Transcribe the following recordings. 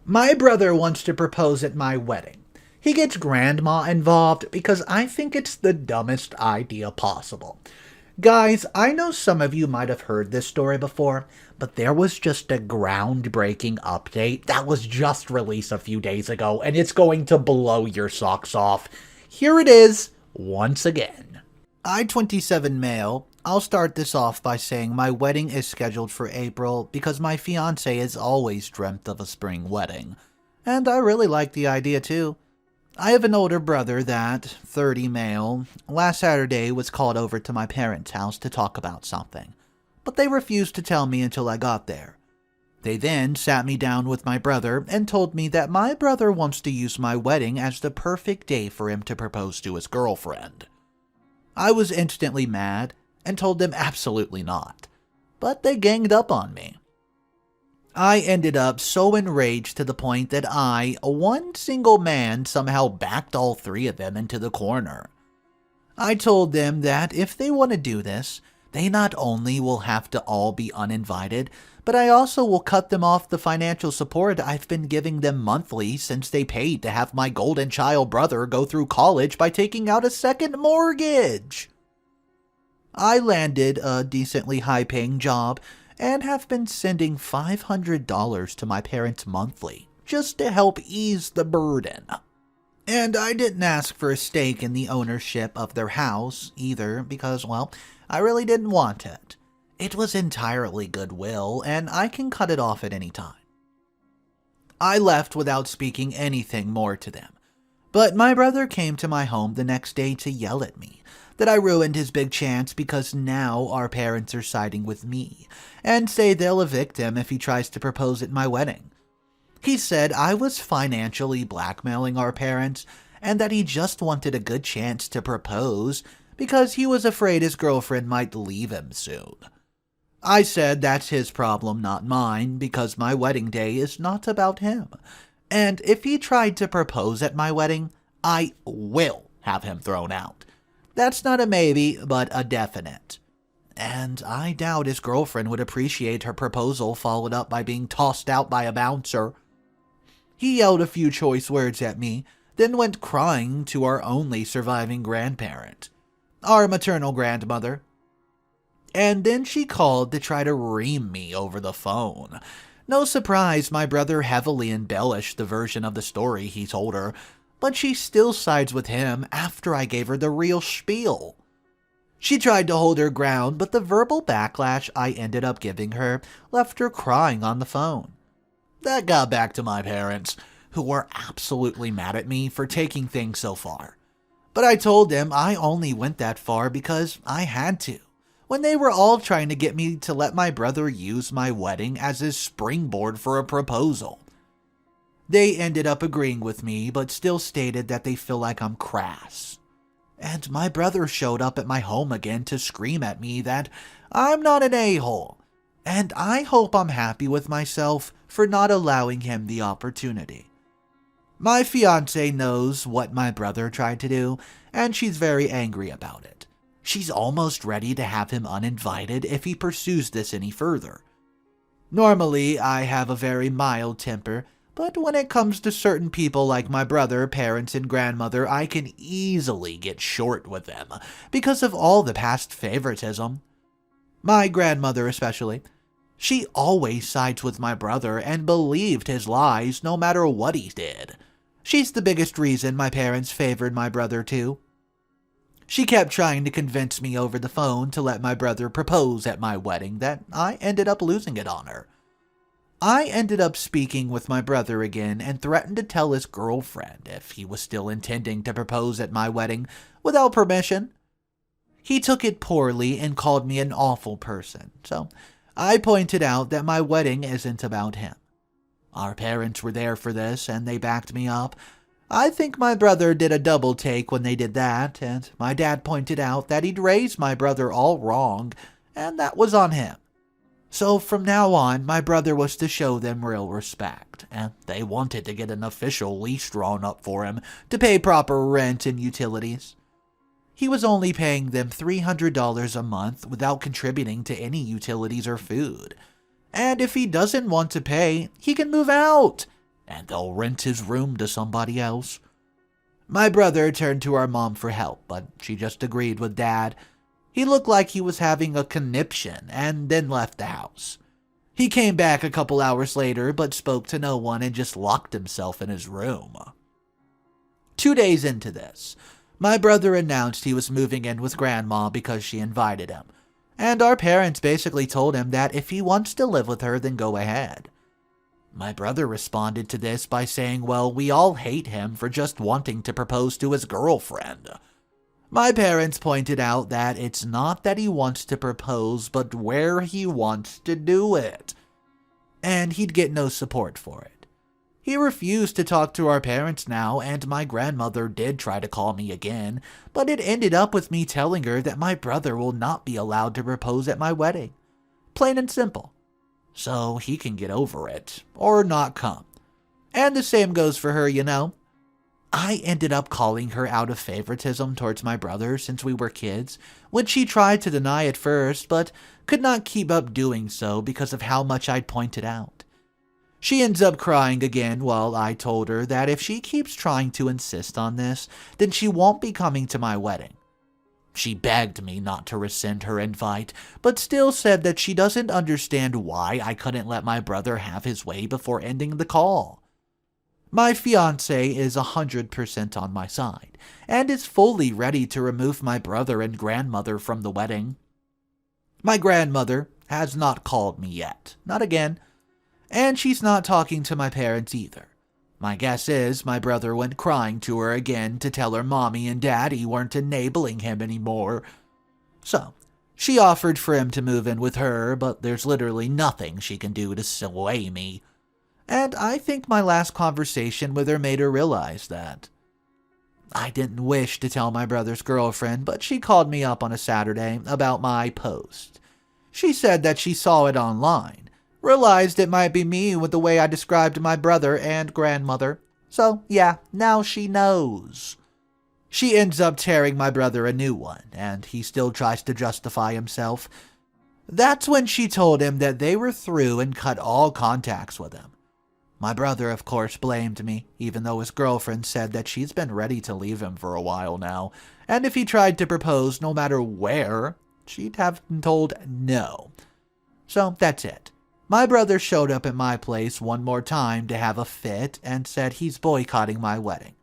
My brother wants to propose at my wedding. He gets grandma involved because I think it's the dumbest idea possible. Guys, I know some of you might have heard this story before, but there was just a groundbreaking update that was just released a few days ago, and it's going to blow your socks off. Here it is, once again. I-27 male. I'll start this off by saying my wedding is scheduled for April because my fiancé has always dreamt of a spring wedding. And I really like the idea too. I have an older brother that, 30 male, last Saturday was called over to my parents' house to talk about something. But they refused to tell me until I got there. They then sat me down with my brother and told me that my brother wants to use my wedding as the perfect day for him to propose to his girlfriend. I was instantly mad and told them absolutely not, but they ganged up on me. I ended up so enraged to the point that I, one single man, somehow backed all three of them into the corner. I told them that if they want to do this, they not only will have to all be uninvited, but I also will cut them off the financial support I've been giving them monthly since they paid to have my golden child brother go through college by taking out a second mortgage. I landed a decently high-paying job and have been sending $500 to my parents monthly just to help ease the burden. And I didn't ask for a stake in the ownership of their house either because, well, I really didn't want it. It was entirely goodwill, and I can cut it off at any time. I left without speaking anything more to them, but my brother came to my home the next day to yell at me that I ruined his big chance because now our parents are siding with me, and say they'll evict him if he tries to propose at my wedding. He said I was financially blackmailing our parents, and that he just wanted a good chance to propose because he was afraid his girlfriend might leave him soon. I said that's his problem, not mine, because my wedding day is not about him. And if he tried to propose at my wedding, I will have him thrown out. That's not a maybe, but a definite. And I doubt his girlfriend would appreciate her proposal followed up by being tossed out by a bouncer. He yelled a few choice words at me, then went crying to our only surviving grandparent, our maternal grandmother. And then she called to try to ream me over the phone. No surprise, my brother heavily embellished the version of the story he told her, but she still sides with him after I gave her the real spiel. She tried to hold her ground, but the verbal backlash I ended up giving her left her crying on the phone. That got back to my parents, who were absolutely mad at me for taking things so far. But I told them I only went that far because I had to, when they were all trying to get me to let my brother use my wedding as his springboard for a proposal. They ended up agreeing with me, but still stated that they feel like I'm crass. And my brother showed up at my home again to scream at me that I'm not an a-hole, and I hope I'm happy with myself for not allowing him the opportunity. My fiancé knows what my brother tried to do, and she's very angry about it. She's almost ready to have him uninvited if he pursues this any further. Normally, I have a very mild temper, but when it comes to certain people like my brother, parents, and grandmother, I can easily get short with them because of all the past favoritism. My grandmother especially. She always sides with my brother and believed his lies no matter what he did. She's the biggest reason my parents favored my brother too. She kept trying to convince me over the phone to let my brother propose at my wedding that I ended up losing it on her. I ended up speaking with my brother again and threatened to tell his girlfriend if he was still intending to propose at my wedding without permission. He took it poorly and called me an awful person, so I pointed out that my wedding isn't about him. Our parents were there for this and they backed me up. I think my brother did a double take when they did that, and my dad pointed out that he'd raised my brother all wrong, and that was on him. So from now on, my brother was to show them real respect, and they wanted to get an official lease drawn up for him to pay proper rent and utilities. He was only paying them $300 a month without contributing to any utilities or food. And if he doesn't want to pay, he can move out. and they'll rent his room to somebody else. My brother turned to our mom for help, but she just agreed with Dad. He looked like he was having a conniption and then left the house. He came back a couple hours later, but spoke to no one and just locked himself in his room. 2 days into this, my brother announced he was moving in with Grandma because she invited him, and our parents basically told him that if he wants to live with her, then go ahead. My brother responded to this by saying, well, we all hate him for just wanting to propose to his girlfriend. My parents pointed out that it's not that he wants to propose, but where he wants to do it. And he'd get no support for it. He refused to talk to our parents now, and my grandmother did try to call me again, but it ended up with me telling her that my brother will not be allowed to propose at my wedding. Plain and simple. So he can get over it, or not come. And the same goes for her, you know. I ended up calling her out of favoritism towards my brother since we were kids, which she tried to deny at first, but could not keep up doing so because of how much I'd pointed out. She ends up crying again while I told her that if she keeps trying to insist on this, then she won't be coming to my wedding. She begged me not to rescind her invite, but still said that she doesn't understand why I couldn't let my brother have his way before ending the call. My fiancé is 100% on my side, and is fully ready to remove my brother and grandmother from the wedding. My grandmother has not called me yet, not again, and she's not talking to my parents either. My guess is my brother went crying to her again to tell her mommy and daddy weren't enabling him anymore. So, she offered for him to move in with her, but there's literally nothing she can do to sway me. And I think my last conversation with her made her realize that. I didn't wish to tell my brother's girlfriend, but she called me up on a Saturday about my post. She said that she saw it online, realized it might be me with the way I described my brother and grandmother. So, yeah, now she knows. She ends up tearing my brother a new one, and he still tries to justify himself. That's when she told him that they were through and cut all contacts with him. My brother, of course, blamed me, even though his girlfriend said that she's been ready to leave him for a while now, and if he tried to propose no matter where, she'd have been told no. So that's it. My brother showed up at my place one more time to have a fit and said he's boycotting my wedding.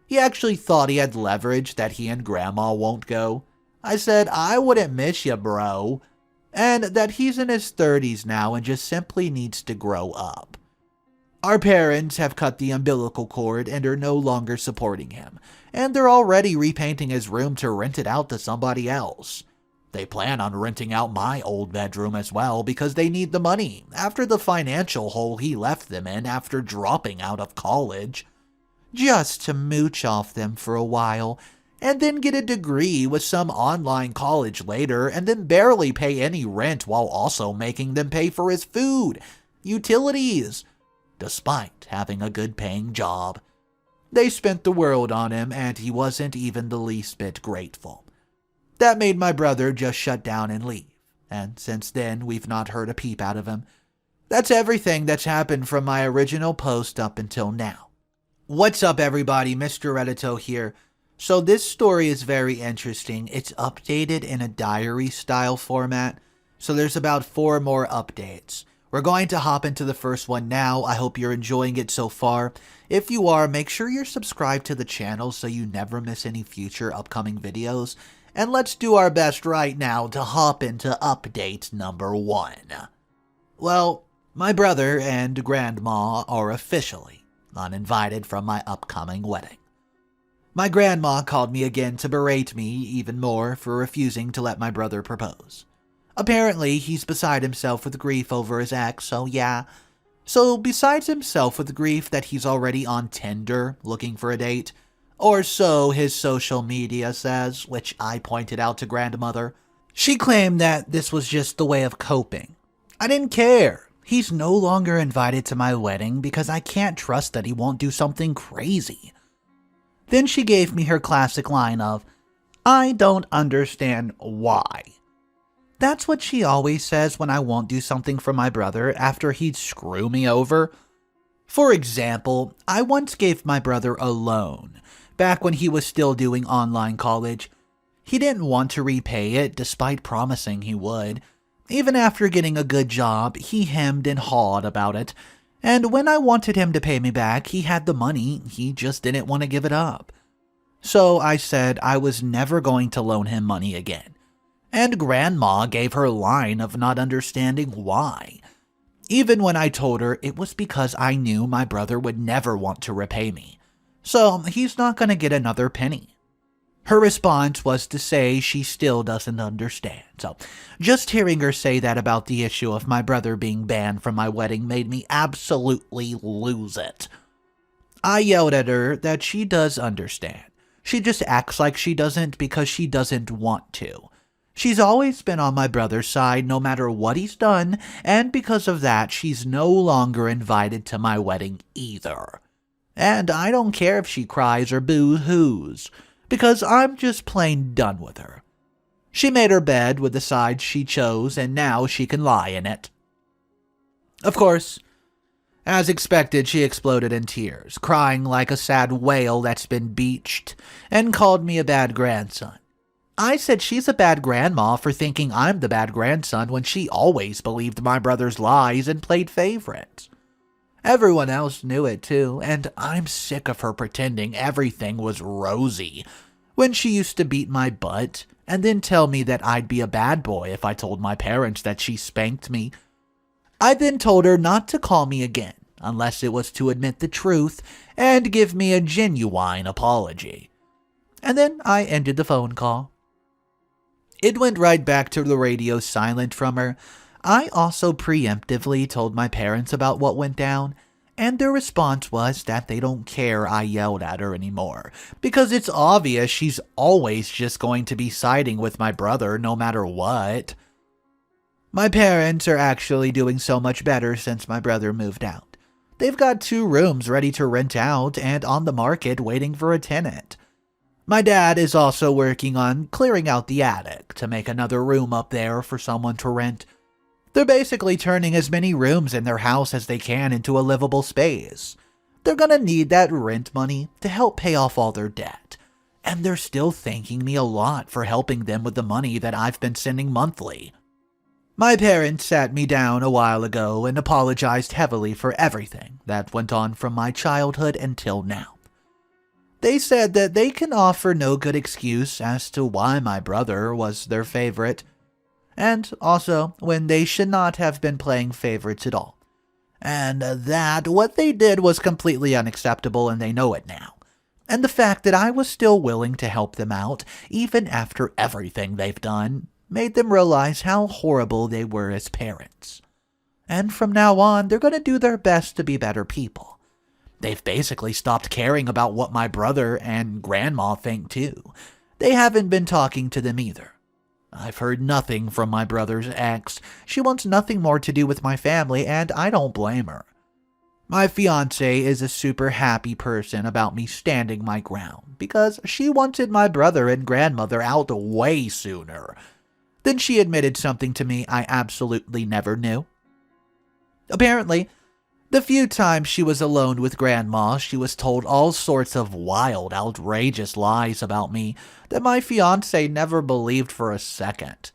He actually thought he had leverage that he and Grandma won't go. I said I wouldn't miss you, bro, and that he's in his 30s now and just simply needs to grow up. Our parents have cut the umbilical cord and are no longer supporting him, and they're already repainting his room to rent it out to somebody else. They plan on renting out my old bedroom as well because they need the money after the financial hole he left them in after dropping out of college. Just to mooch off them for a while, and then get a degree with some online college later, and then barely pay any rent while also making them pay for his food, utilities, despite having a good-paying job. They spent the world on him, and he wasn't even the least bit grateful. That made my brother just shut down and leave, and since then we've not heard a peep out of him. That's everything that's happened from my original post up until now. What's up, everybody? Mr. Reddito here. So this story is very interesting. It's updated in a diary-style format, so there's about 4 more updates. We're going to hop into the first one now. I hope you're enjoying it so far. If you are, make sure you're subscribed to the channel so you never miss any future upcoming videos. And let's do our best right now to hop into update number 1. Well, my brother and grandma are officially uninvited from my upcoming wedding. My grandma called me again to berate me even more for refusing to let my brother propose. Apparently, he's beside himself with grief over his ex, so yeah. So, besides himself with grief that he's already on Tinder looking for a date, or so his social media says, which I pointed out to grandmother, she claimed that this was just the way of coping. I didn't care. He's no longer invited to my wedding because I can't trust that he won't do something crazy. Then she gave me her classic line of, I don't understand why. That's what she always says when I won't do something for my brother after he'd screw me over. For example, I once gave my brother a loan, back when he was still doing online college. He didn't want to repay it despite promising he would. Even after getting a good job, he hemmed and hawed about it. And when I wanted him to pay me back, he had the money, he just didn't want to give it up. So I said I was never going to loan him money again. And Grandma gave her line of not understanding why. Even when I told her it was because I knew my brother would never want to repay me. So he's not going to get another penny. Her response was to say she still doesn't understand. So just hearing her say that about the issue of my brother being banned from my wedding made me absolutely lose it. I yelled at her that she does understand. She just acts like she doesn't because she doesn't want to. She's always been on my brother's side no matter what he's done, and because of that, she's no longer invited to my wedding either. And I don't care if she cries or boo-hoos, because I'm just plain done with her. She made her bed with the side she chose, and now she can lie in it. Of course, as expected, she exploded in tears, crying like a sad whale that's been beached, and called me a bad grandson. I said she's a bad grandma for thinking I'm the bad grandson when she always believed my brother's lies and played favorites. Everyone else knew it too, and I'm sick of her pretending everything was rosy when she used to beat my butt and then tell me that I'd be a bad boy if I told my parents that she spanked me. I then told her not to call me again unless it was to admit the truth and give me a genuine apology. And then I ended the phone call. It went right back to the radio silent from her. I also preemptively told my parents about what went down, and their response was that they don't care I yelled at her anymore, because it's obvious she's always just going to be siding with my brother no matter what. My parents are actually doing so much better since my brother moved out. They've got 2 rooms ready to rent out and on the market waiting for a tenant. My dad is also working on clearing out the attic to make another room up there for someone to rent. They're basically turning as many rooms in their house as they can into a livable space. They're gonna need that rent money to help pay off all their debt. And they're still thanking me a lot for helping them with the money that I've been sending monthly. My parents sat me down a while ago and apologized heavily for everything that went on from my childhood until now. They said that they can offer no good excuse as to why my brother was their favorite, and also when they should not have been playing favorites at all, and that what they did was completely unacceptable and they know it now, and the fact that I was still willing to help them out, even after everything they've done, made them realize how horrible they were as parents. And from now on, they're going to do their best to be better people. They've basically stopped caring about what my brother and Grandma think too. They haven't been talking to them either. I've heard nothing from my brother's ex. She wants nothing more to do with my family, and I don't blame her. My fiancé is a super happy person about me standing my ground, because she wanted my brother and grandmother out way sooner. Then she admitted something to me I absolutely never knew. Apparently, the few times she was alone with Grandma, she was told all sorts of wild, outrageous lies about me that my fiancé never believed for a second.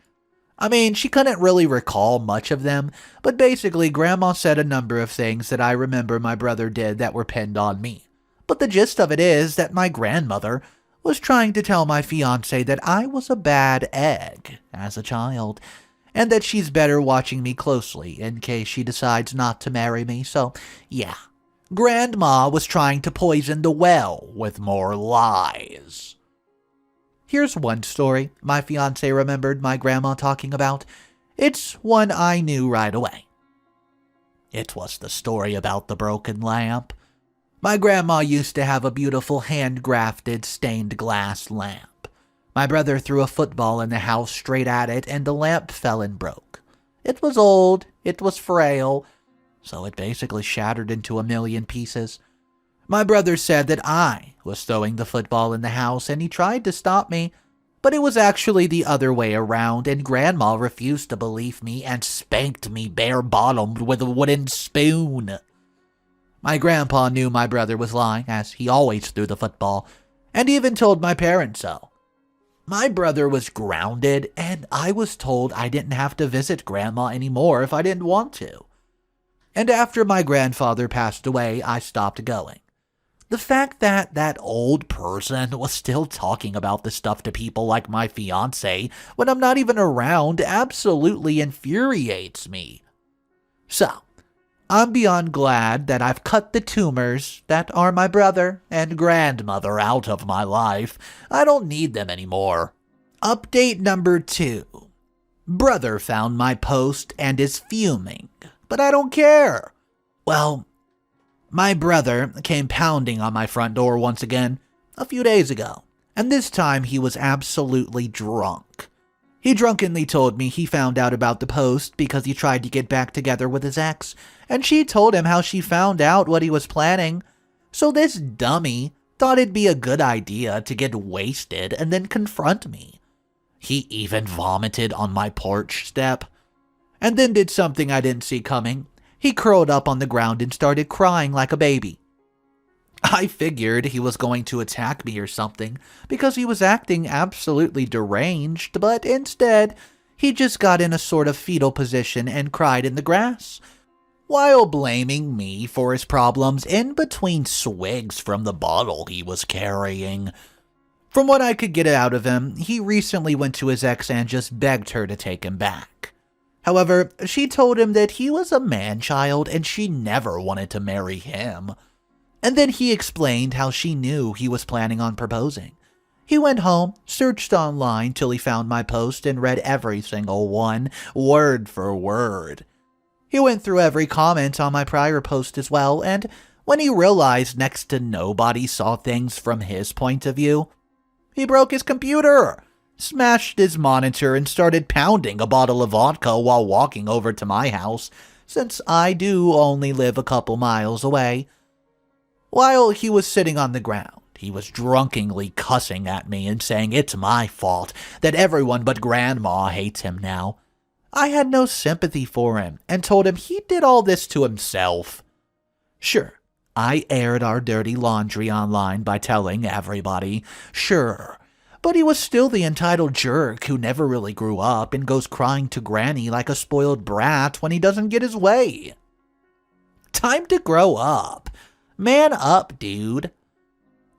I mean, she couldn't really recall much of them, but basically Grandma said a number of things that I remember my brother did that were pinned on me. But the gist of it is that my grandmother was trying to tell my fiancé that I was a bad egg as a child, and that she's better watching me closely in case she decides not to marry me. So, yeah, Grandma was trying to poison the well with more lies. Here's one story my fiancé remembered my grandma talking about. It's one I knew right away. It was the story about the broken lamp. My grandma used to have a beautiful hand-grafted stained glass lamp. My brother threw a football in the house straight at it, and the lamp fell and broke. It was old, it was frail, so it basically shattered into a million pieces. My brother said that I was throwing the football in the house, and he tried to stop me, but it was actually the other way around, and Grandma refused to believe me and spanked me bare-bottomed with a wooden spoon. My grandpa knew my brother was lying, as he always threw the football, and even told my parents so. My brother was grounded, and I was told I didn't have to visit Grandma anymore if I didn't want to. And after my grandfather passed away, I stopped going. The fact that that old person was still talking about this stuff to people like my fiancé when I'm not even around absolutely infuriates me. So, I'm beyond glad that I've cut the tumors that are my brother and grandmother out of my life. I don't need them anymore. Update number 2. Brother found my post and is fuming, but I don't care. Well, my brother came pounding on my front door once again a few days ago, and this time he was absolutely drunk. He drunkenly told me he found out about the post because he tried to get back together with his ex, and she told him how she found out what he was planning. So this dummy thought it'd be a good idea to get wasted and then confront me. He even vomited on my porch step, and then did something I didn't see coming. He curled up on the ground and started crying like a baby. I figured he was going to attack me or something because he was acting absolutely deranged, but instead, he just got in a sort of fetal position and cried in the grass, while blaming me for his problems in between swigs from the bottle he was carrying. From what I could get out of him, he recently went to his ex and just begged her to take him back. However, she told him that he was a man-child and she never wanted to marry him. And then he explained how she knew he was planning on proposing. He went home, searched online till he found my post and read every single one, word for word. He went through every comment on my prior post as well, and when he realized next to nobody saw things from his point of view, he broke his computer, smashed his monitor, and started pounding a bottle of vodka while walking over to my house, since I do only live a couple miles away. While he was sitting on the ground, he was drunkenly cussing at me and saying it's my fault that everyone but Grandma hates him now. I had no sympathy for him and told him he did all this to himself. Sure, I aired our dirty laundry online by telling everybody, sure, but he was still the entitled jerk who never really grew up and goes crying to Granny like a spoiled brat when he doesn't get his way. Time to grow up. Man up, dude.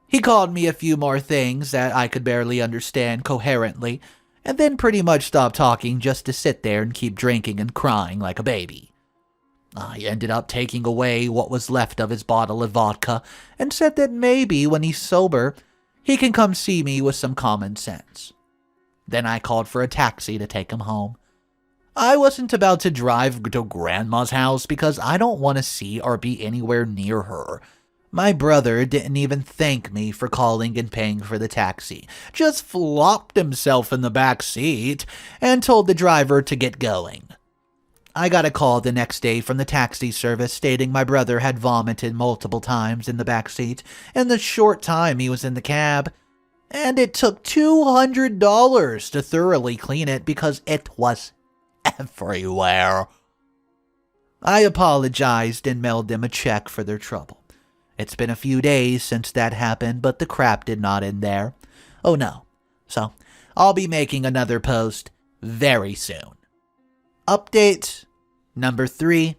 He called me a few more things that I could barely understand coherently, and then pretty much stopped talking just to sit there and keep drinking and crying like a baby. I ended up taking away what was left of his bottle of vodka and said that maybe when he's sober, he can come see me with some common sense. Then I called for a taxi to take him home. I wasn't about to drive to Grandma's house because I don't want to see or be anywhere near her. My brother didn't even thank me for calling and paying for the taxi, just flopped himself in the back seat and told the driver to get going. I got a call the next day from the taxi service stating my brother had vomited multiple times in the back seat in the short time he was in the cab, and it took $200 to thoroughly clean it because it was everywhere. I apologized and mailed them a check for their trouble. It's been a few days since that happened, but the crap did not end there. Oh no. So, I'll be making another post very soon. Update number 3.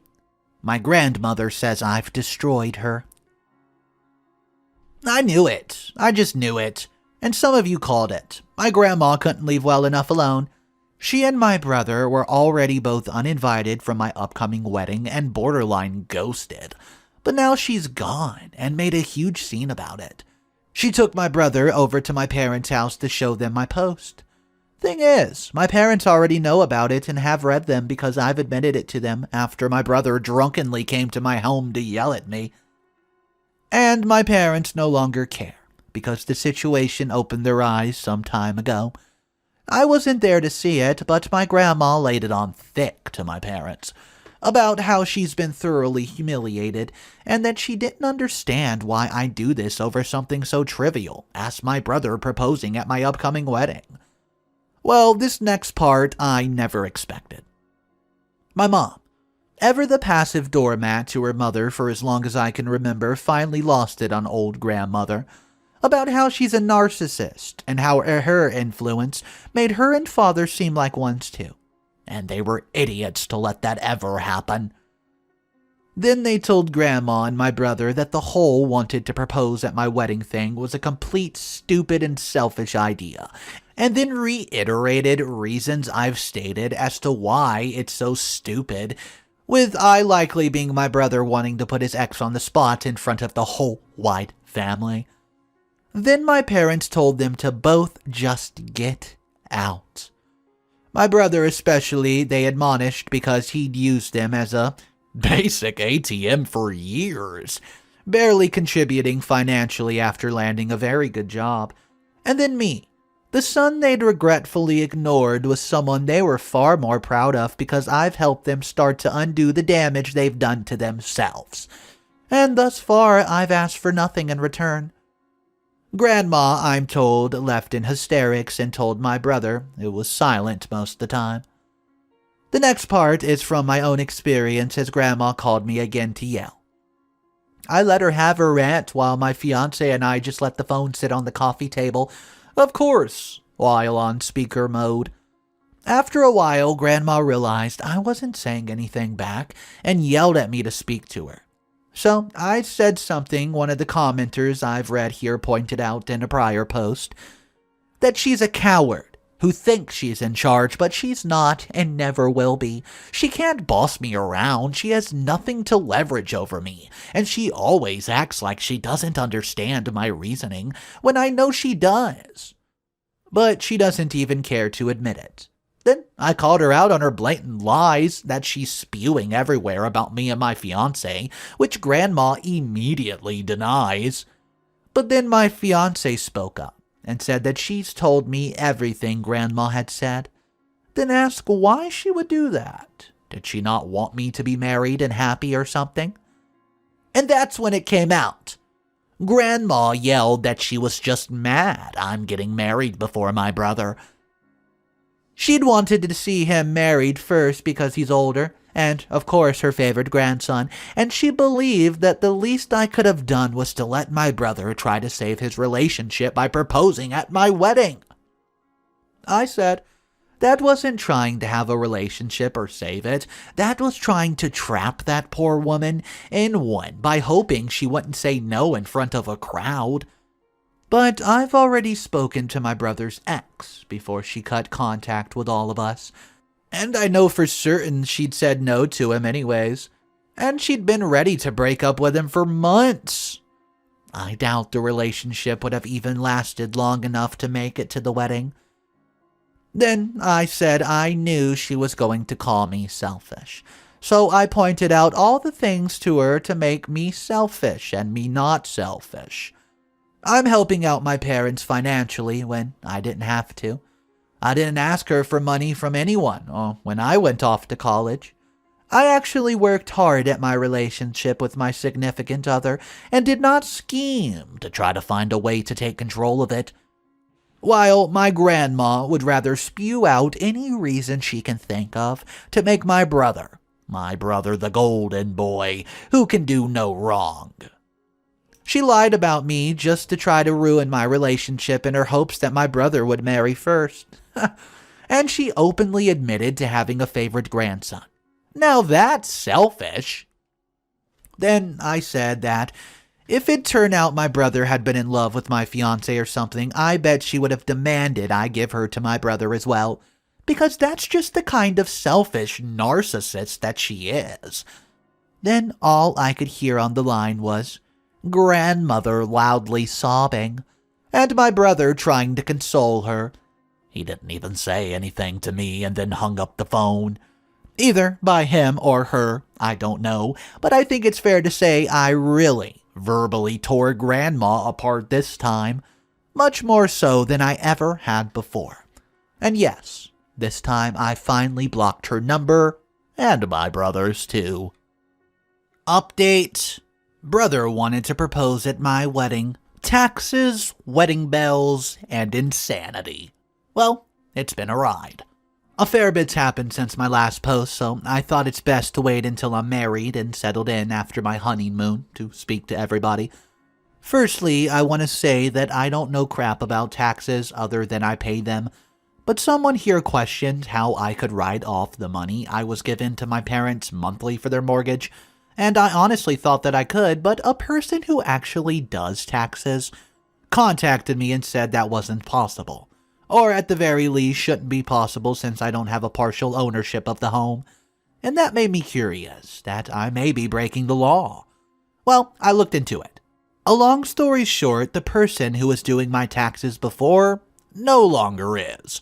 My grandmother says I've destroyed her. I knew it. I just knew it. And some of you called it. My grandma couldn't leave well enough alone. She and my brother were already both uninvited from my upcoming wedding and borderline ghosted. But now she's gone and made a huge scene about it. She took my brother over to my parents' house to show them my post. Thing is, my parents already know about it and have read them because I've admitted it to them after my brother drunkenly came to my home to yell at me. And my parents no longer care because the situation opened their eyes some time ago. I wasn't there to see it, but my grandma laid it on thick to my parents about how she's been thoroughly humiliated and that she didn't understand why I do this over something so trivial as my brother proposing at my upcoming wedding. Well, this next part I never expected. My mom, Ever the passive doormat to her mother for as long as I can remember, finally lost it on old grandmother. About how she's a narcissist, and how her influence made her and father seem like ones too. And they were idiots to let that ever happen. Then they told Grandma and my brother that the whole wanted to propose at my wedding thing was a complete stupid and selfish idea, and then reiterated reasons I've stated as to why it's so stupid, with I likely being my brother wanting to put his ex on the spot in front of the whole wide family. Then my parents told them to both just get out. My brother especially, they admonished because he'd used them as a basic ATM for years, barely contributing financially after landing a very good job. And then me, the son they'd regretfully ignored, was someone they were far more proud of because I've helped them start to undo the damage they've done to themselves. And thus far, I've asked for nothing in return. Grandma, I'm told, left in hysterics and told my brother, who was silent most of the time. The next part is from my own experience as Grandma called me again to yell. I let her have her rant while my fiancé and I just let the phone sit on the coffee table, of course, while on speaker mode. After a while, Grandma realized I wasn't saying anything back and yelled at me to speak to her. So I said something one of the commenters I've read here pointed out in a prior post, that she's a coward who thinks she's in charge, but she's not and never will be. She can't boss me around, she has nothing to leverage over me, and she always acts like she doesn't understand my reasoning when I know she does. But she doesn't even care to admit it. Then I called her out on her blatant lies that she's spewing everywhere about me and my fiancé, which Grandma immediately denies. But then my fiancé spoke up and said that she's told me everything Grandma had said. Then asked why she would do that. Did she not want me to be married and happy or something? And that's when it came out. Grandma yelled that she was just mad I'm getting married before my brother. She'd wanted to see him married first because he's older, and, of course, her favorite grandson, and she believed that the least I could have done was to let my brother try to save his relationship by proposing at my wedding. I said, that wasn't trying to have a relationship or save it. That was trying to trap that poor woman in one by hoping she wouldn't say no in front of a crowd. But I've already spoken to my brother's ex before she cut contact with all of us, and I know for certain she'd said no to him anyways, and she'd been ready to break up with him for months. I doubt the relationship would have even lasted long enough to make it to the wedding. Then I said I knew she was going to call me selfish, so I pointed out all the things to her to make me selfish and me not selfish. I'm helping out my parents financially when I didn't have to. I didn't ask her for money from anyone when I went off to college. I actually worked hard at my relationship with my significant other and did not scheme to try to find a way to take control of it. While my grandma would rather spew out any reason she can think of to make my brother the golden boy who can do no wrong. She lied about me just to try to ruin my relationship in her hopes that my brother would marry first. And she openly admitted to having a favorite grandson. Now that's selfish. Then I said that if it turned out my brother had been in love with my fiancé or something, I bet she would have demanded I give her to my brother as well, because that's just the kind of selfish narcissist that she is. Then all I could hear on the line was grandmother loudly sobbing, and my brother trying to console her. He didn't even say anything to me and then hung up the phone. Either by him or her, I don't know, but I think it's fair to say I really verbally tore Grandma apart this time, much more so than I ever had before. And yes, this time I finally blocked her number, and my brother's too. Update. Brother wanted to propose at my wedding. Taxes, wedding bells, and insanity. Well, it's been a ride. A fair bit's happened since my last post, so I thought it's best to wait until I'm married and settled in after my honeymoon to speak to everybody. Firstly, I want to say that I don't know crap about taxes other than I pay them, but someone here questioned how I could write off the money I was given to my parents monthly for their mortgage, and I honestly thought that I could, but a person who actually does taxes contacted me and said that wasn't possible. Or at the very least shouldn't be possible since I don't have a partial ownership of the home. And that made me curious that I may be breaking the law. Well, I looked into it. A long story short, the person who was doing my taxes before no longer is.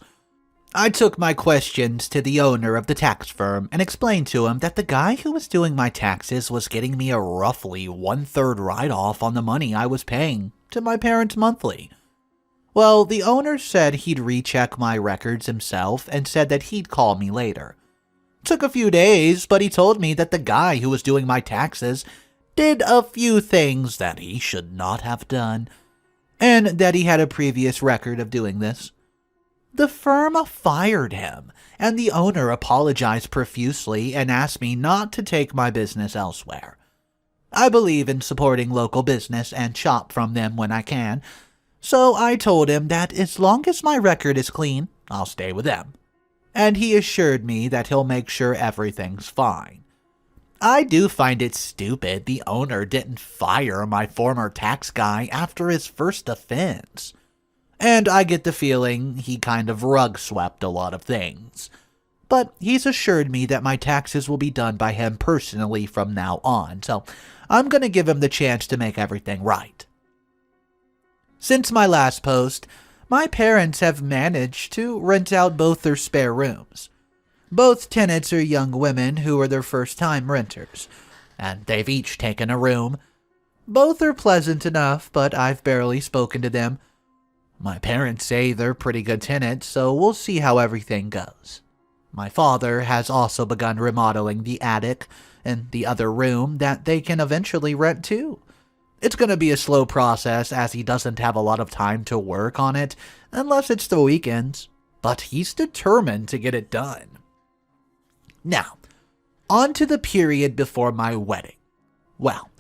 I took my questions to the owner of the tax firm and explained to him that the guy who was doing my taxes was getting me a roughly 1/3 write-off on the money I was paying to my parents monthly. Well, the owner said he'd recheck my records himself and said that he'd call me later. Took a few days, but he told me that the guy who was doing my taxes did a few things that he should not have done, and that he had a previous record of doing this. The firm fired him, and the owner apologized profusely and asked me not to take my business elsewhere. I believe in supporting local business and shop from them when I can, so I told him that as long as my record is clean, I'll stay with them. And he assured me that he'll make sure everything's fine. I do find it stupid the owner didn't fire my former tax guy after his first offense. And I get the feeling he kind of rug swept a lot of things. But he's assured me that my taxes will be done by him personally from now on, so I'm going to give him the chance to make everything right. Since my last post, my parents have managed to rent out both their spare rooms. Both tenants are young women who are their first-time renters, and they've each taken a room. Both are pleasant enough, but I've barely spoken to them. My parents say they're pretty good tenants, so we'll see how everything goes. My father has also begun remodeling the attic and the other room that they can eventually rent too. It's going to be a slow process as he doesn't have a lot of time to work on it unless it's the weekends, but he's determined to get it done. Now, on to the period before my wedding. Well,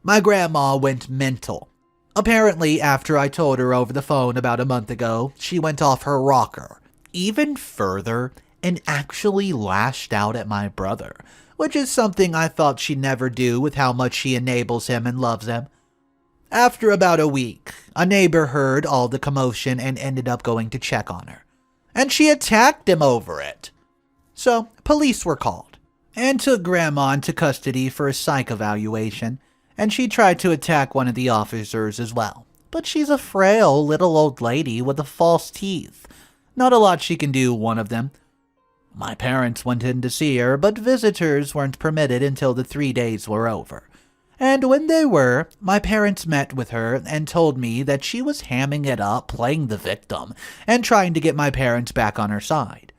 my grandma went mental. Apparently, after I told her over the phone about a month ago, she went off her rocker, even further, and actually lashed out at my brother, which is something I thought she'd never do with how much she enables him and loves him. After about a week, a neighbor heard all the commotion and ended up going to check on her, and she attacked him over it. So, police were called, and took Grandma into custody for a psych evaluation, and she tried to attack one of the officers as well. But she's a frail little old lady with the false teeth. Not a lot she can do, one of them. My parents went in to see her, but visitors weren't permitted until the 3 days were over. And when they were, my parents met with her and told me that she was hamming it up, playing the victim, and trying to get my parents back on her side.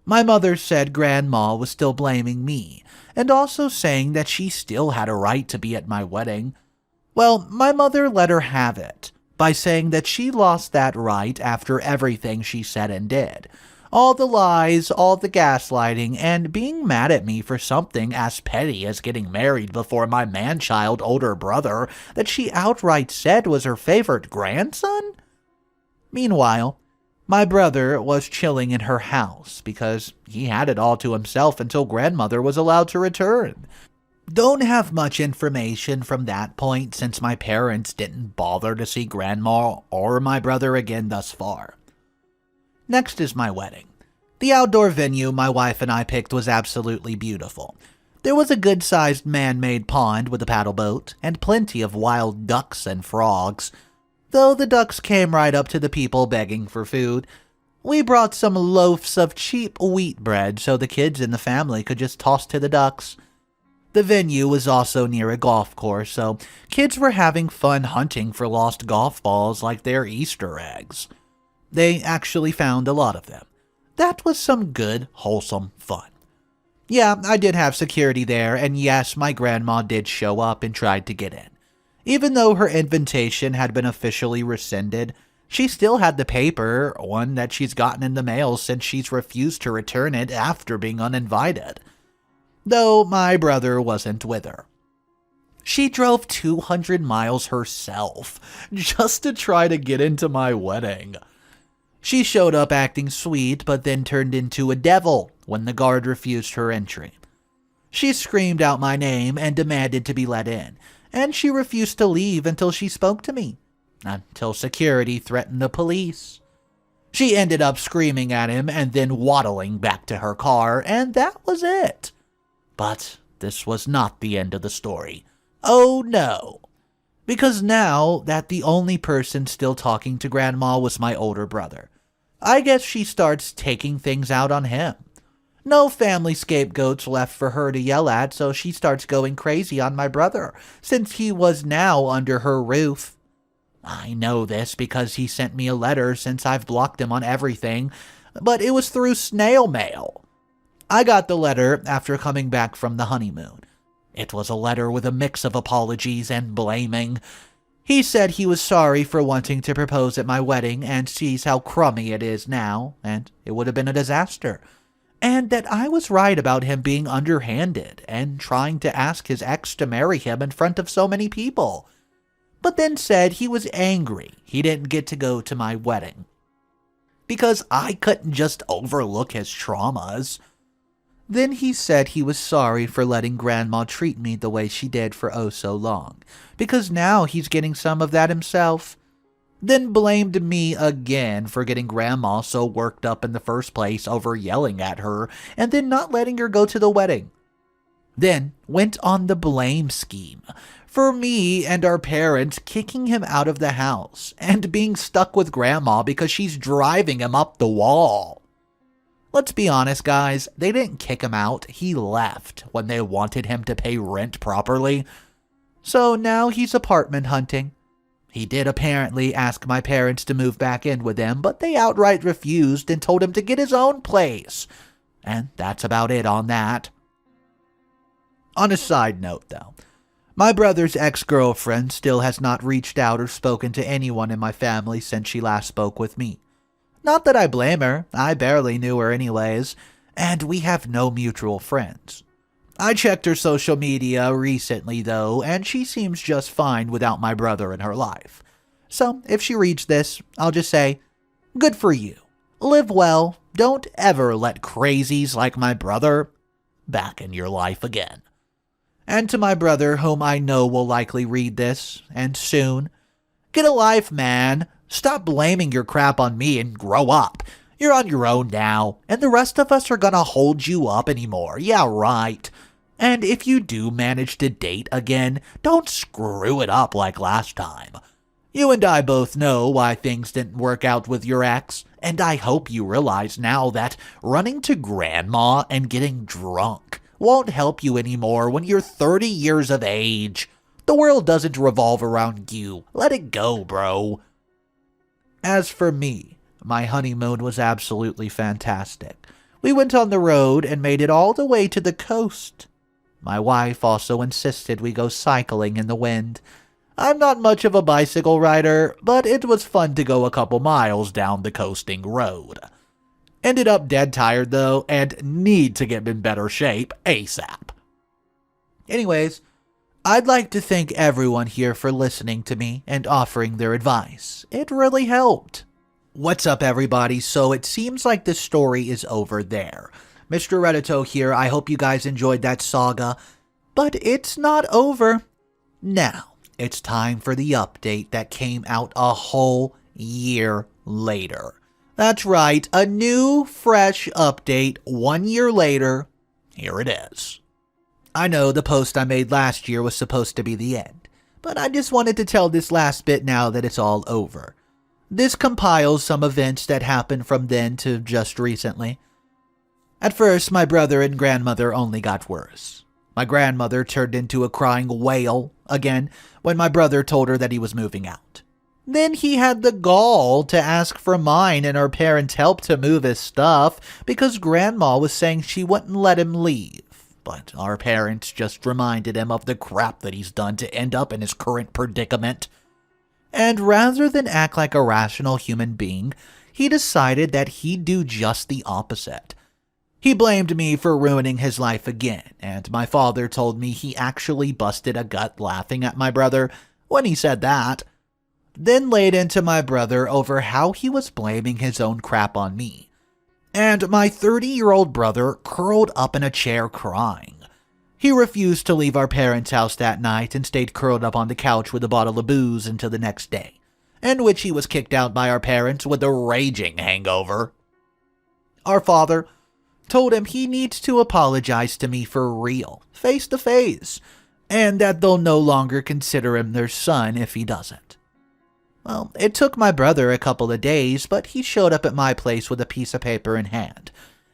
My mother said Grandma was still blaming me, and also saying that she still had a right to be at my wedding. Well, my mother let her have it, by saying that she lost that right after everything she said and did. All the lies, all the gaslighting, and being mad at me for something as petty as getting married before my man-child older brother that she outright said was her favorite grandson? Meanwhile, my brother was chilling in her house because he had it all to himself until grandmother was allowed to return. Don't have much information from that point since my parents didn't bother to see grandma or my brother again thus far. Next is my wedding. The outdoor venue my wife and I picked was absolutely beautiful. There was a good-sized man-made pond with a paddle boat and plenty of wild ducks and frogs, though the ducks came right up to the people begging for food. We brought some loaves of cheap wheat bread so the kids in the family could just toss to the ducks. The venue was also near a golf course, so kids were having fun hunting for lost golf balls like they're Easter eggs. They actually found a lot of them. That was some good, wholesome fun. Yeah, I did have security there, and yes, my grandma did show up and tried to get in. Even though her invitation had been officially rescinded, She still had the paper, one that she's gotten in the mail since she's refused to return it after being uninvited. Though my brother wasn't with her. She drove 200 miles herself just to try to get into my wedding. She showed up acting sweet, but then turned into a devil when the guard refused her entry. She screamed out my name and demanded to be let in, and she refused to leave until she spoke to me, until security threatened the police. She ended up screaming at him and then waddling back to her car, and that was it. But this was not the end of the story. Oh no. Because now that the only person still talking to Grandma was my older brother, I guess she starts taking things out on him. No family scapegoats left for her to yell at, so she starts going crazy on my brother, since he was now under her roof. I know this because he sent me a letter since I've blocked him on everything, but it was through snail mail. I got the letter after coming back from the honeymoon. It was a letter with a mix of apologies and blaming. He said he was sorry for wanting to propose at my wedding and sees how crummy it is now, and it would have been a disaster. And that I was right about him being underhanded and trying to ask his ex to marry him in front of so many people. But then said he was angry he didn't get to go to my wedding, because I couldn't just overlook his traumas. Then he said he was sorry for letting Grandma treat me the way she did for oh so long, because now he's getting some of that himself. Then blamed me again for getting Grandma so worked up in the first place over yelling at her and then not letting her go to the wedding. Then went on the blame scheme for me and our parents kicking him out of the house and being stuck with Grandma because she's driving him up the wall. Let's be honest, guys, they didn't kick him out. He left when they wanted him to pay rent properly. So now he's apartment hunting. He did apparently ask my parents to move back in with them, but they outright refused and told him to get his own place. And that's about it on that. On a side note, though, my brother's ex-girlfriend still has not reached out or spoken to anyone in my family since she last spoke with me. Not that I blame her, I barely knew her anyways, and we have no mutual friends. I checked her social media recently though, and she seems just fine without my brother in her life. So if she reads this, I'll just say, good for you. Live well, don't ever let crazies like my brother back in your life again. And to my brother, whom I know will likely read this, and soon, get a life, man. Stop blaming your crap on me and grow up. You're on your own now, and the rest of us are gonna hold you up anymore. Yeah, right. And if you do manage to date again, don't screw it up like last time. You and I both know why things didn't work out with your ex, and I hope you realize now that running to Grandma and getting drunk won't help you anymore when you're 30 years of age. The world doesn't revolve around you. Let it go, bro. As for me, my honeymoon was absolutely fantastic. We went on the road and made it all the way to the coast. My wife also insisted we go cycling in the wind. I'm not much of a bicycle rider, but it was fun to go a couple miles down the coasting road. Ended up dead tired though, and need to get in better shape ASAP. Anyways, I'd like to thank everyone here for listening to me and offering their advice. It really helped. What's up, everybody? So it seems like the story is over there. Mr. Reddito here. I hope you guys enjoyed that saga, but it's not over. Now, it's time for the update that came out a whole year later. That's right, a new, fresh update 1 year later. Here it is. I know the post I made last year was supposed to be the end, but I just wanted to tell this last bit now that it's all over. This compiles some events that happened from then to just recently. At first, my brother and grandmother only got worse. My grandmother turned into a crying wail again when my brother told her that he was moving out. Then he had the gall to ask for mine and our parents' help to move his stuff because Grandma was saying she wouldn't let him leave. But our parents just reminded him of the crap that he's done to end up in his current predicament. And rather than act like a rational human being, he decided that he'd do just the opposite. He blamed me for ruining his life again, and my father told me he actually busted a gut laughing at my brother when he said that. Then laid into my brother over how he was blaming his own crap on me. And my 30-year-old brother curled up in a chair crying. He refused to leave our parents' house that night and stayed curled up on the couch with a bottle of booze until the next day, in which he was kicked out by our parents with a raging hangover. Our father told him he needs to apologize to me for real, face to face, and that they'll no longer consider him their son if he doesn't. Well, it took my brother a couple of days, but he showed up at my place with a piece of paper in hand,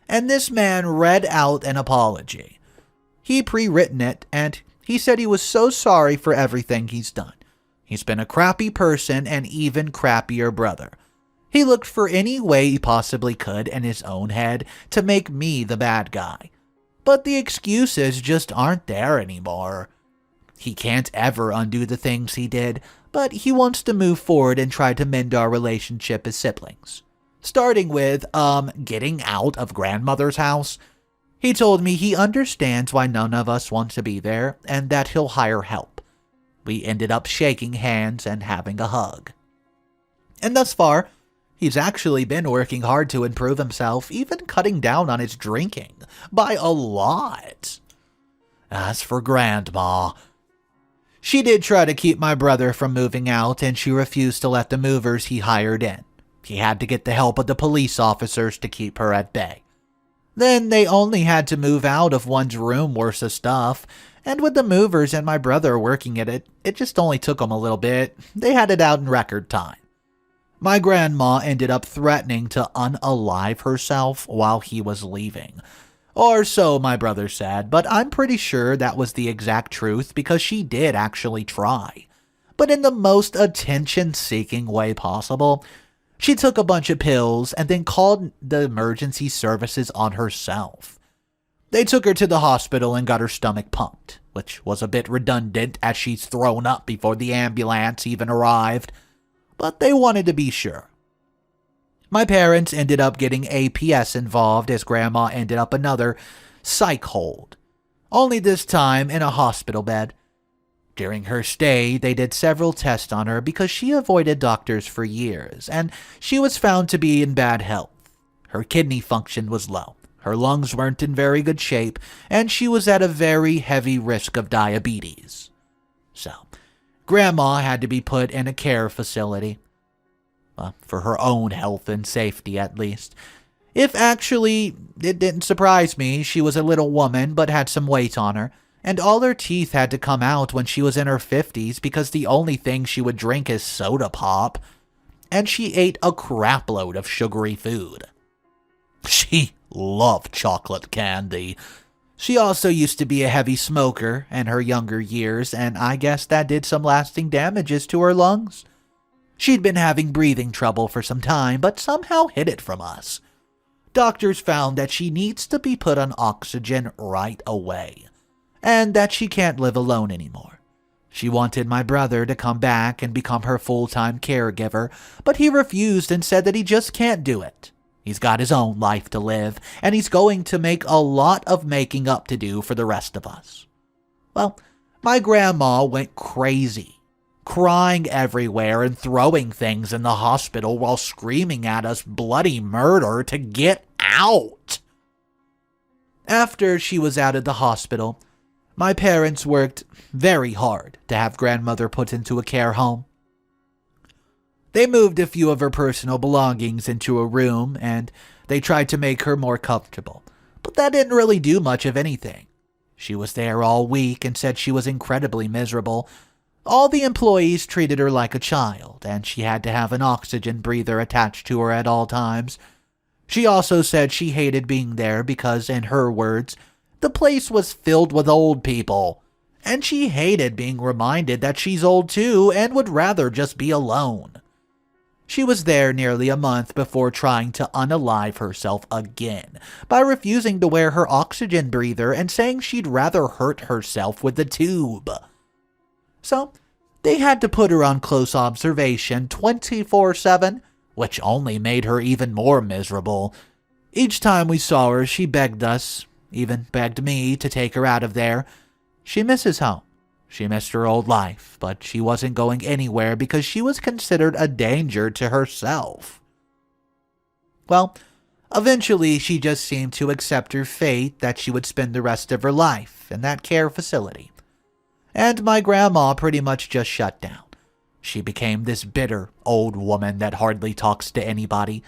and this man read out an apology. He pre-written it, and he said he was so sorry for everything he's done. He's been a crappy person and even crappier brother. He looked for any way he possibly could in his own head to make me the bad guy. But the excuses just aren't there anymore. He can't ever undo the things he did, but he wants to move forward and try to mend our relationship as siblings. Starting with, getting out of grandmother's house. He told me he understands why none of us want to be there and that he'll hire help. We ended up shaking hands and having a hug. And thus far, he's actually been working hard to improve himself, even cutting down on his drinking by a lot. As for Grandma, she did try to keep my brother from moving out, and she refused to let the movers he hired in. He had to get the help of the police officers to keep her at bay. Then they only had to move out of one's room worth of stuff, and with the movers and my brother working at it, it just only took them a little bit. They had it out in record time. My grandma ended up threatening to unalive herself while he was leaving. Or so my brother said, but I'm pretty sure that was the exact truth because she did actually try. But in the most attention-seeking way possible. She took a bunch of pills and then called the emergency services on herself. They took her to the hospital and got her stomach pumped, which was a bit redundant as she's thrown up before the ambulance even arrived, but they wanted to be sure. My parents ended up getting APS involved as Grandma ended up another psych hold, only this time in a hospital bed. During her stay, they did several tests on her because she avoided doctors for years, and she was found to be in bad health. Her kidney function was low, her lungs weren't in very good shape, and she was at a very heavy risk of diabetes. So, Grandma had to be put in a care facility. For her own health and safety, at least. If actually, it didn't surprise me, she was a little woman but had some weight on her. And all her teeth had to come out when she was in her 50s because the only thing she would drink is soda pop. And she ate a crapload of sugary food. She loved chocolate candy. She also used to be a heavy smoker in her younger years, and I guess that did some lasting damages to her lungs. She'd been having breathing trouble for some time, but somehow hid it from us. Doctors found that she needs to be put on oxygen right away, and that she can't live alone anymore. She wanted my brother to come back and become her full-time caregiver, but he refused and said that he just can't do it. He's got his own life to live, and he's going to make a lot of making up to do for the rest of us. Well, my grandma went crazy, crying everywhere and throwing things in the hospital while screaming at us bloody murder to get out. After she was out of the hospital, my parents worked very hard to have grandmother put into a care home. They moved a few of her personal belongings into a room, and they tried to make her more comfortable, but that didn't really do much of anything. She was there all week and said she was incredibly miserable. All the employees treated her like a child, and she had to have an oxygen breather attached to her at all times. She also said she hated being there because, in her words, the place was filled with old people, and she hated being reminded that she's old too and would rather just be alone. She was there nearly a month before trying to unalive herself again by refusing to wear her oxygen breather and saying she'd rather hurt herself with the tube. So, They had to put her on close observation 24/7, which only made her even more miserable. Each time we saw her, she begged us, even begged me to take her out of there. She misses home. She missed her old life, but she wasn't going anywhere because she was considered a danger to herself. Well, eventually she just seemed to accept her fate that she would spend the rest of her life in that care facility. And my grandma pretty much just shut down. She became this bitter old woman that hardly talks to anybody.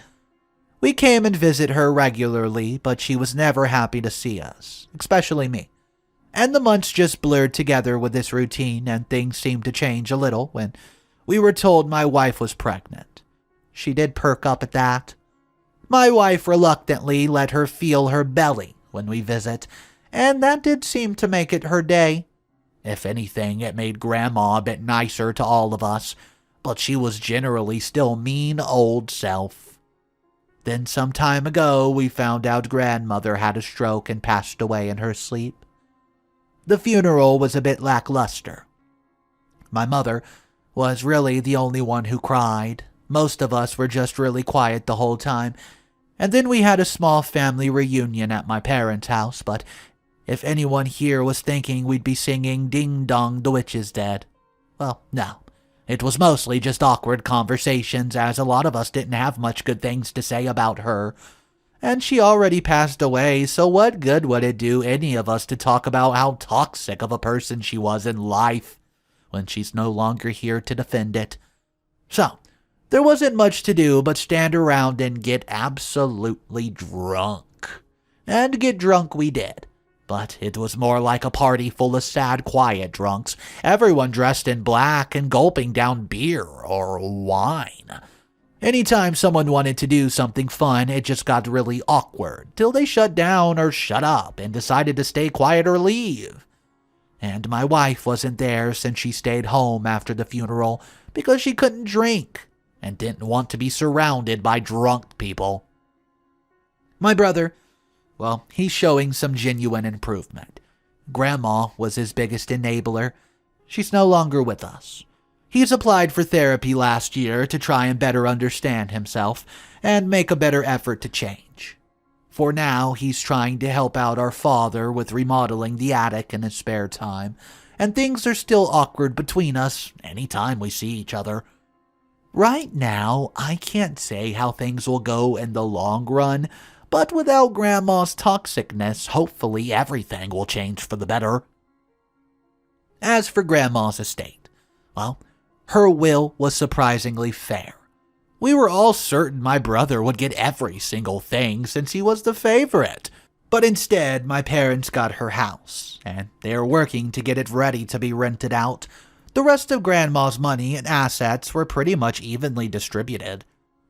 We came and visit her regularly, but she was never happy to see us, especially me. And the months just blurred together with this routine, and things seemed to change a little when we were told my wife was pregnant. She did perk up at that. My wife reluctantly let her feel her belly when we visit, and that did seem to make it her day. If anything, it made Grandma a bit nicer to all of us, but she was generally still mean old self. Then some time ago, we found out Grandmother had a stroke and passed away in her sleep. The funeral was a bit lackluster. My mother was really the only one who cried. Most of us were just really quiet the whole time. And then we had a small family reunion at my parents' house, but if anyone here was thinking we'd be singing Ding Dong, the Witch is Dead, well, no. It was mostly just awkward conversations, as a lot of us didn't have much good things to say about her. And she already passed away, so what good would it do any of us to talk about how toxic of a person she was in life when she's no longer here to defend it? So, there wasn't much to do but stand around and get absolutely drunk. And get drunk we did. But it was more like a party full of sad, quiet drunks, everyone dressed in black and gulping down beer or wine. Anytime someone wanted to do something fun, it just got really awkward, till they shut down or shut up and decided to stay quiet or leave. And my wife wasn't there since she stayed home after the funeral because she couldn't drink and didn't want to be surrounded by drunk people. My brother, well, he's showing some genuine improvement. Grandma was his biggest enabler. She's no longer with us. He's applied for therapy last year to try and better understand himself and make a better effort to change. For now, he's trying to help out our father with remodeling the attic in his spare time, and things are still awkward between us anytime we see each other. Right now, I can't say how things will go in the long run, but without Grandma's toxicness, hopefully everything will change for the better. As for Grandma's estate, well, her will was surprisingly fair. We were all certain my brother would get every single thing since he was the favorite. But instead, my parents got her house, and they're working to get it ready to be rented out. The rest of Grandma's money and assets were pretty much evenly distributed.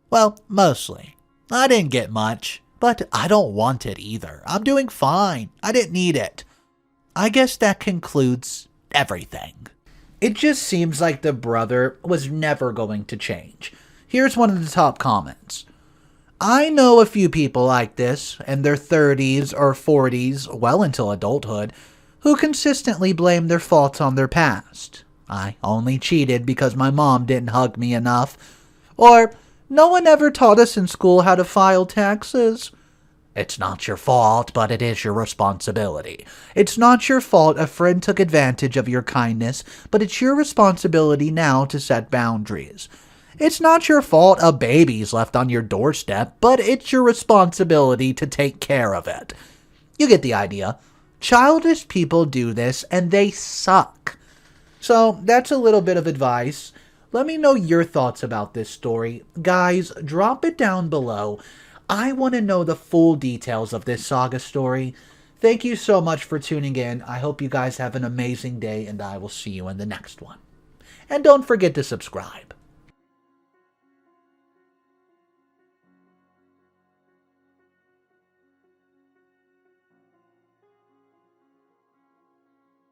Well, mostly. I didn't get much, but I don't want it either. I'm doing fine. I didn't need it. I guess that concludes everything. It just seems like the brother was never going to change. Here's one of the top comments. I know a few people like this, in their 30s or 40s, well until adulthood, who consistently blame their faults on their past. I only cheated because my mom didn't hug me enough. Or, no one ever taught us in school how to file taxes. It's not your fault, but it is your responsibility. It's not your fault a friend took advantage of your kindness, but it's your responsibility now to set boundaries. It's not your fault a baby's left on your doorstep, but it's your responsibility to take care of it. You get the idea. Childish people do this, and they suck. So, that's a little bit of advice. Let me know your thoughts about this story. Guys, drop it down below. I want to know the full details of this saga story. Thank you so much for tuning in. I hope you guys have an amazing day, and I will see you in the next one. And don't forget to subscribe.